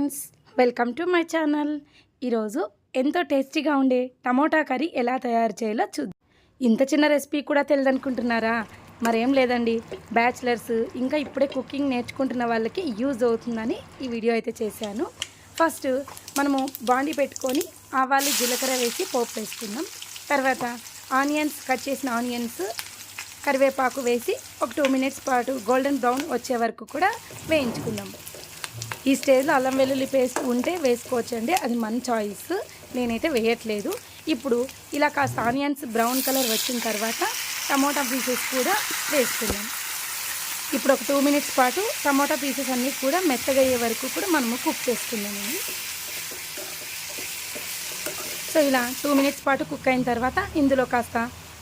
Friends, welcome to my channel. ఈరోజు ఎంతో టేస్టీగా ఉండే టమోటా కర్రీ ఎలా తయారు చేయాలో చూద్దాం. ఇంత చిన్న రెసిపీ కూడా తెలియదనుకుంటున్నారా? మరేం లేదండి, బ్యాచిలర్స్ ఇంకా ఇప్పుడే కుకింగ్ నేర్చుకుంటున్న వాళ్ళకి యూజ్ అవుతుందని ఈ వీడియో అయితే చేశాను. ఫస్ట్ మనము బాండీ పెట్టుకొని ఆవాలు జీలకర్ర వేసి పోపు వేసుకుందాం. తర్వాత ఆనియన్స్, కట్ చేసిన ఆనియన్స్, కరివేపాకు వేసి ఒక 2 మినిట్స్ పాటు గోల్డెన్ బ్రౌన్ వచ్చే వరకు కూడా వేయించుకుందాం. ఈ స్టేజ్లో అల్లం వెల్లుల్లి పేస్ట్ ఉంటే వేసుకోవచ్చండి, అది మన చాయిస్. నేనైతే వేయట్లేదు. ఇప్పుడు ఇలా కాస్త ఆనియన్స్ బ్రౌన్ కలర్ వచ్చిన తర్వాత టమోటా పీసెస్ కూడా వేసుకుందాం. ఇప్పుడు ఒక 2 మినిట్స్ పాటు టమోటా పీసెస్ అన్నీ కూడా మెత్తగా అయ్యే వరకు కూడా మనము కుక్ చేసుకుందామండి. సో ఇలా 2 మినిట్స్ పాటు కుక్ అయిన తర్వాత ఇందులో కాస్త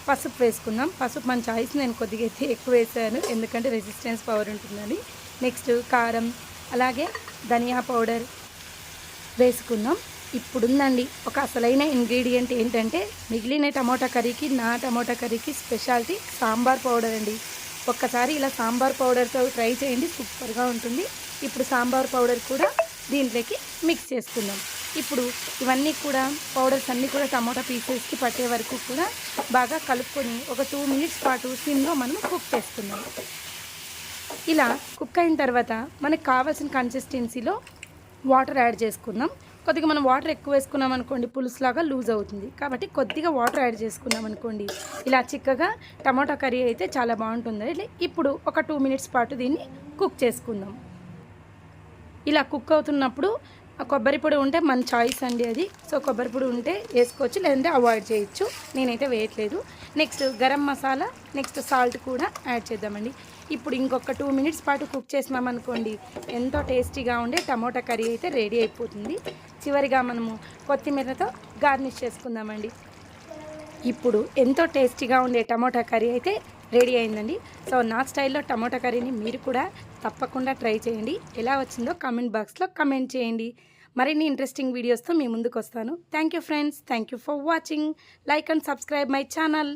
పసుపు వేసుకుందాం. పసుపు మన చాయిస్, నేను కొద్దిగా అయితే ఎక్కువ వేసాను ఎందుకంటే రెసిస్టెన్స్ పవర్ ఉంటుందని. నెక్స్ట్ కారం, అలాగే ధనియా పౌడర్ వేసుకుందాం. ఇప్పుడుందండి ఒక అసలైన ఇంగ్రీడియంట్ ఏంటంటే, మిగిలిన టమోటా కర్రీకి నా టమోటా కర్రీకి స్పెషాలిటీ సాంబార్ పౌడర్ అండి. ఒక్కసారి ఇలా సాంబార్ పౌడర్తో ట్రై చేయండి, సూపర్గా ఉంటుంది. ఇప్పుడు సాంబార్ పౌడర్ కూడా దీంట్లోకి మిక్స్ చేసుకుందాం. ఇప్పుడు ఇవన్నీ కూడా పౌడర్స్ అన్నీ కూడా టమోటా పీసెస్కి పట్టే వరకు కూడా బాగా కలుపుకొని ఒక 2 మినిట్స్ పాటు సిమ్లో మనం కుక్ చేసుకుందాం. ఇలా కుక్ అయిన తర్వాత మనకు కావాల్సిన కన్సిస్టెన్సీలో వాటర్ యాడ్ చేసుకుందాం. కొద్దిగా మనం వాటర్ ఎక్కువ వేసుకున్నాం అనుకోండి పులుసులాగా లూజ్ అవుతుంది, కాబట్టి కొద్దిగా వాటర్ యాడ్ చేసుకున్నాం అనుకోండి ఇలా చిక్కగా టమాటా కర్రీ అయితే చాలా బాగుంటుంది. ఇప్పుడు ఒక 2 మినిట్స్ పాటు దీన్ని కుక్ చేసుకుందాం. ఇలా కుక్ అవుతున్నప్పుడు కొబ్బరి పొడి ఉంటే మన చాయిస్ అండి అది. సో కొబ్బరి పొడి ఉంటే వేసుకోవచ్చు, లేదంటే అవాయిడ్ చేయొచ్చు. నేనైతే వేయట్లేదు. Next garam masala, next salt కూడా యాడ్ చేద్దామండి. ఇప్పుడు ఇంకొక 2 మినిట్స్ పాటు కుక్ చేసినామనుకోండి ఎంతో టేస్టీగా ఉండే టమోటా కర్రీ అయితే రెడీ అయిపోతుంది. చివరిగా మనము కొత్తిమీరతో గార్నిష్ చేసుకుందామండి. ఇప్పుడు ఎంతో టేస్టీగా ఉండే టమోటా కర్రీ అయితే రెడీ అయిందండి. సో నా స్టైల్లో టమోటా కర్రీని మీరు కూడా తప్పకుండా ట్రై చేయండి. ఎలా వచ్చిందో కామెంట్ బాక్స్లో కమెంట్ చేయండి. మరిన్ని ఇంట్రెస్టింగ్ వీడియోస్తో మీ ముందుకు వస్తాను. Thank you friends, thank you for watching. Like and subscribe my channel.